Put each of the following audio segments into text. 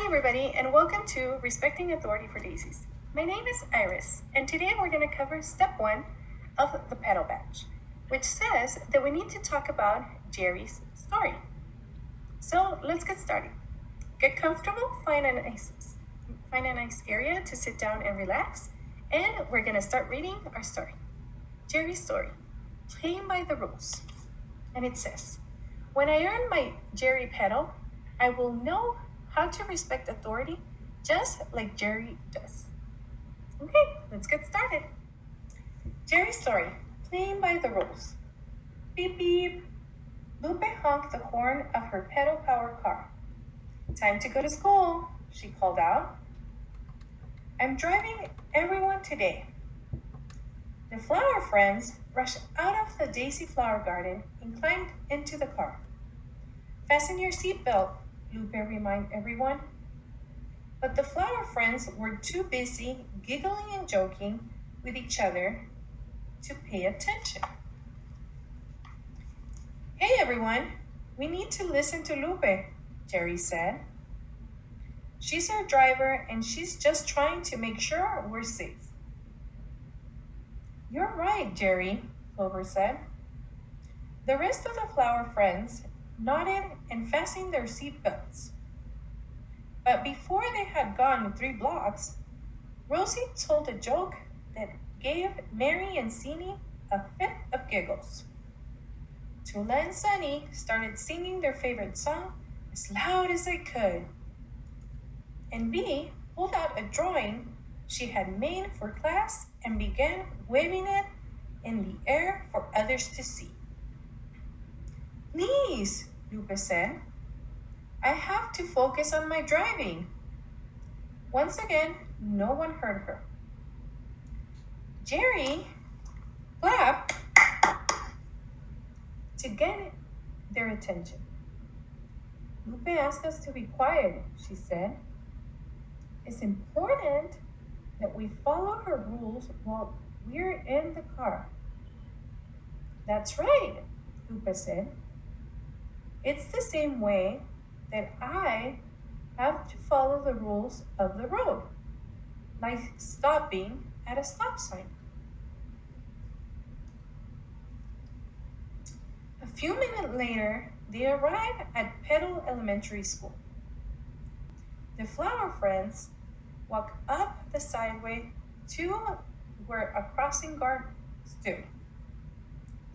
Hi everybody and welcome to Respecting Authority for Daisies. My name is Iris and today we're going to cover step 1 of the petal badge, which says that we need to talk about Gerri's story. So let's get started. Get comfortable, find a nice area to sit down and relax, and we're going to start reading our story. Gerri's story, playing by the rules. And it says, when I earn my Gerri petal, I will know how to respect authority just like Gerri does. Okay, let's get started. Gerri's story, playing by the rules. Beep beep. Lupe honked the horn of her pedal-powered car. Time to go to school, she called out. I'm driving everyone today. The flower friends rushed out of the daisy flower garden and climbed into the car. Fasten your seatbelt, Lupe reminded everyone. But the flower friends were too busy giggling and joking with each other to pay attention. Hey everyone, we need to listen to Lupe, Gerri said. She's our driver and she's just trying to make sure we're safe. You're right, Gerri, Clover said. The rest of the flower friends nodded and fastened their seatbelts. But before they had gone 3 blocks, Rosie told a joke that gave Mary and Sini a fit of giggles. Tula and Sunny started singing their favorite song as loud as they could. And Bee pulled out a drawing she had made for class and began waving it in the air for others to see. Please, Lupe said. I have to focus on my driving. Once again, no one heard her. Gerri clapped to get their attention. Lupe asked us to be quiet, she said. It's important that we follow her rules while we're in the car. That's right, Lupe said. It's the same way that I have to follow the rules of the road, like stopping at a stop sign. A few minutes later, they arrived at Petal Elementary School. The flower friends walked up the sideway to where a crossing guard stood.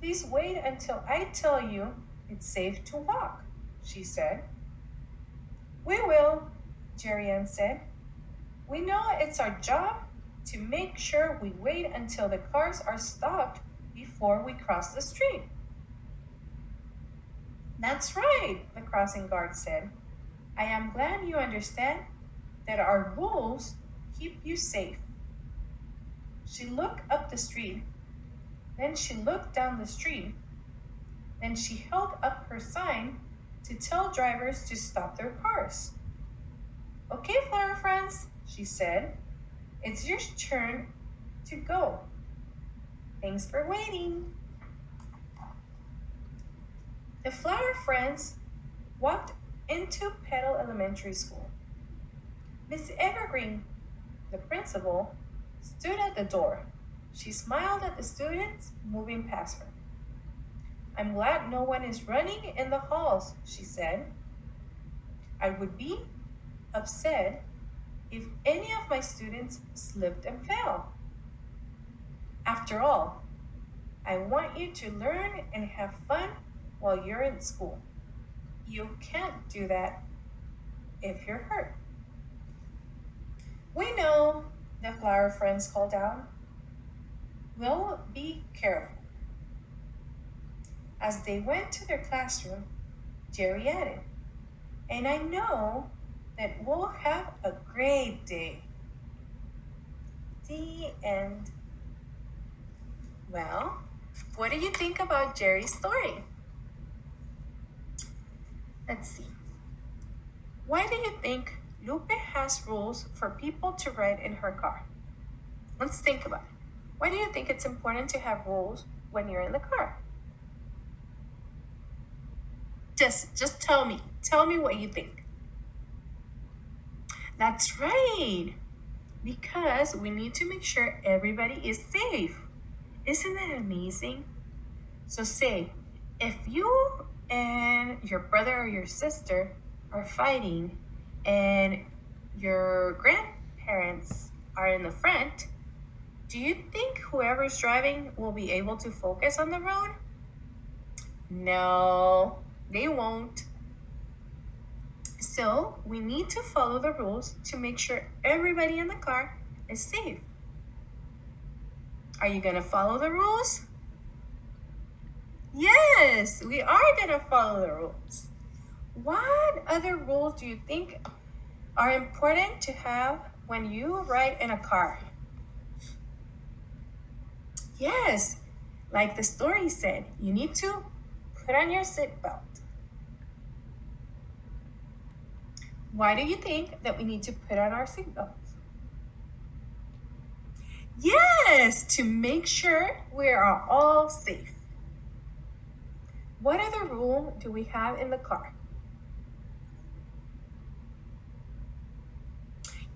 Please wait until I tell you it's safe to walk, she said. We will, Gerri Ann said. We know it's our job to make sure we wait until the cars are stopped before we cross the street. That's right, the crossing guard said. I am glad you understand that our rules keep you safe. She looked up the street, then she looked down the street, then she held up her sign to tell drivers to stop their cars. Okay, flower friends, she said, it's your turn to go. Thanks for waiting. The flower friends walked into Petal Elementary School. Miss Evergreen, the principal, stood at the door. She smiled at the students moving past her. I'm glad no one is running in the halls, she said. I would be upset if any of my students slipped and fell. After all, I want you to learn and have fun while you're in school. You can't do that if you're hurt. We know, the flower friends called out. We'll be careful. As they went to their classroom, Gerri added, and I know that we'll have a great day. The end. Well, what do you think about Gerri's story? Let's see. Why do you think Lupe has rules for people to ride in her car? Let's think about it. Why do you think it's important to have rules when you're in the car? Just tell me what you think. That's right. Because we need to make sure everybody is safe. Isn't that amazing? So say, if you and your brother or your sister are fighting and your grandparents are in the front, do you think whoever's driving will be able to focus on the road? No, they won't. So we need to follow the rules to make sure everybody in the car is safe. Are you going to follow the rules? Yes, we are going to follow the rules. What other rules do you think are important to have when you ride in a car? Yes, like the story said, you need to put on your seatbelt. Why do you think that we need to put on our seatbelts? Yes, to make sure we are all safe. What other rule do we have in the car?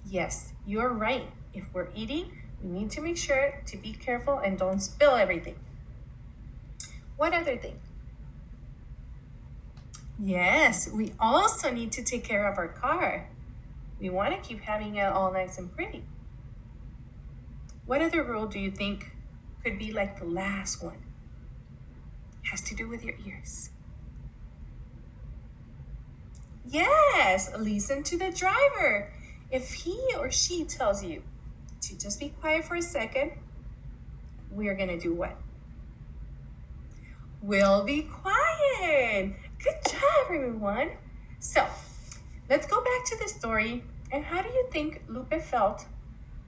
Yes, you're right. If we're eating, we need to make sure to be careful and don't spill everything. What other thing? Yes, we also need to take care of our car. We want to keep having it all nice and pretty. What other rule do you think could be like the last one? Has to do with your ears. Yes, listen to the driver. If he or she tells you to just be quiet for a second, we're going to do what? We'll be quiet. Good job, everyone. So, let's go back to the story. And how do you think Lupe felt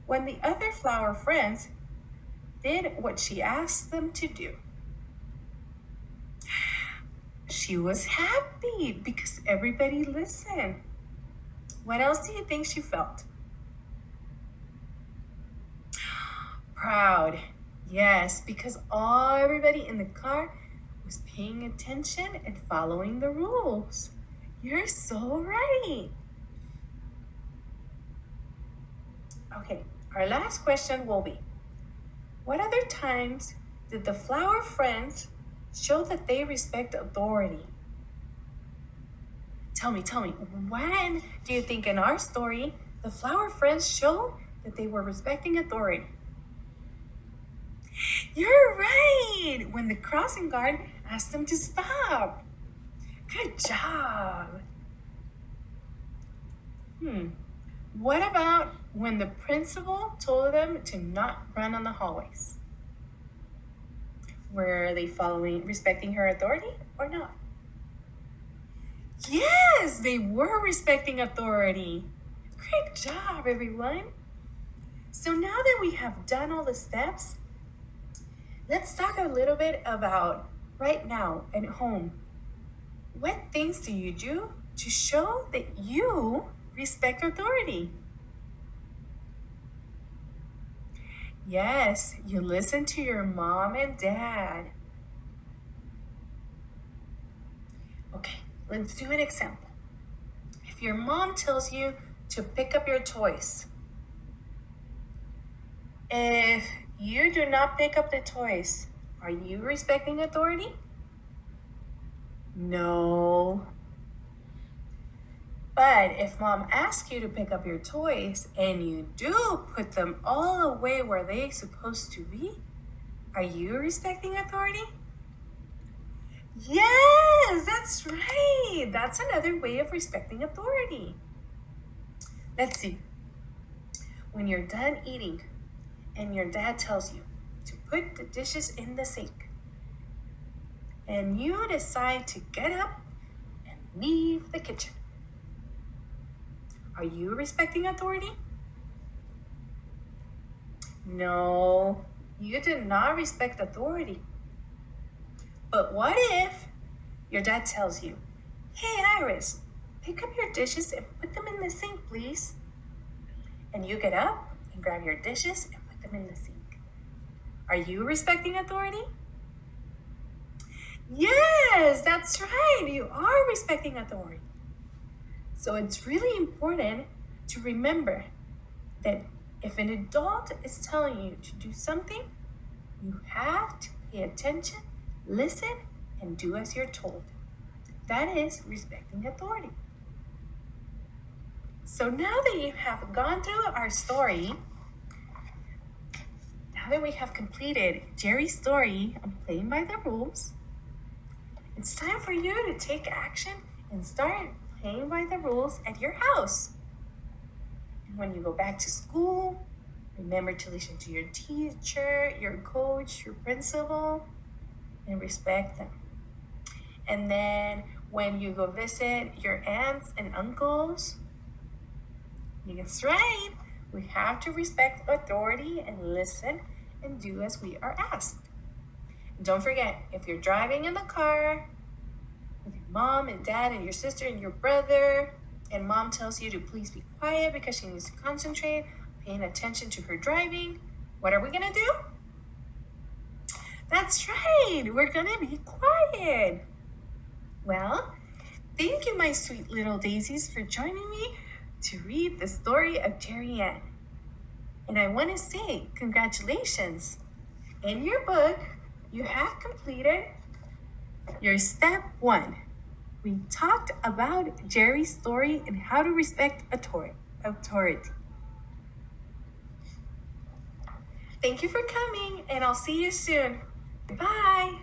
when the other flower friends did what she asked them to do? She was happy because everybody listened. What else do you think she felt? Proud. Yes, because everybody in the car was paying attention and following the rules. You're so right. Okay, our last question will be, what other times did the flower friends show that they respect authority? Tell me, when do you think in our story the flower friends show that they were respecting authority? You're right! When the crossing guard asked them to stop. Good job. What about when the principal told them to not run on the hallways? Were they respecting her authority or not? Yes, they were respecting authority. Great job, everyone. So now that we have done all the steps, let's talk a little bit about right now at home. What things do you do to show that you respect authority? Yes, you listen to your mom and dad. Okay, let's do an example. If your mom tells you to pick up your toys, if you do not pick up the toys, are you respecting authority? No. But if mom asks you to pick up your toys and you do put them all away where they're supposed to be, are you respecting authority? Yes, that's right. That's another way of respecting authority. Let's see. When you're done eating and your dad tells you to put the dishes in the sink, and you decide to get up and leave the kitchen, are you respecting authority? No, you do not respect authority. But what if your dad tells you, hey Iris, pick up your dishes and put them in the sink, please. And you get up and grab your dishes and put them in the sink. Are you respecting authority? Yes, that's right. You are respecting authority. So it's really important to remember that if an adult is telling you to do something, you have to pay attention, listen, and do as you're told. That is respecting authority. So now that you have gone through our story, now that we have completed Gerri's story on playing by the rules, it's time for you to take action and start playing by the rules at your house. And when you go back to school, remember to listen to your teacher, your coach, your principal, and respect them. And then when you go visit your aunts and uncles, that's right, we have to respect authority and listen and do as we are asked. And don't forget, if you're driving in the car with your mom and dad and your sister and your brother, and mom tells you to please be quiet because she needs to concentrate, paying attention to her driving, what are we gonna do? That's right, we're gonna be quiet. Well, thank you, my sweet little daisies, for joining me to read the story of Gerri Ann. And I want to say congratulations. In your book, you have completed your step 1. We talked about Gerri's story and how to respect authority. Thank you for coming, and I'll see you soon. Bye.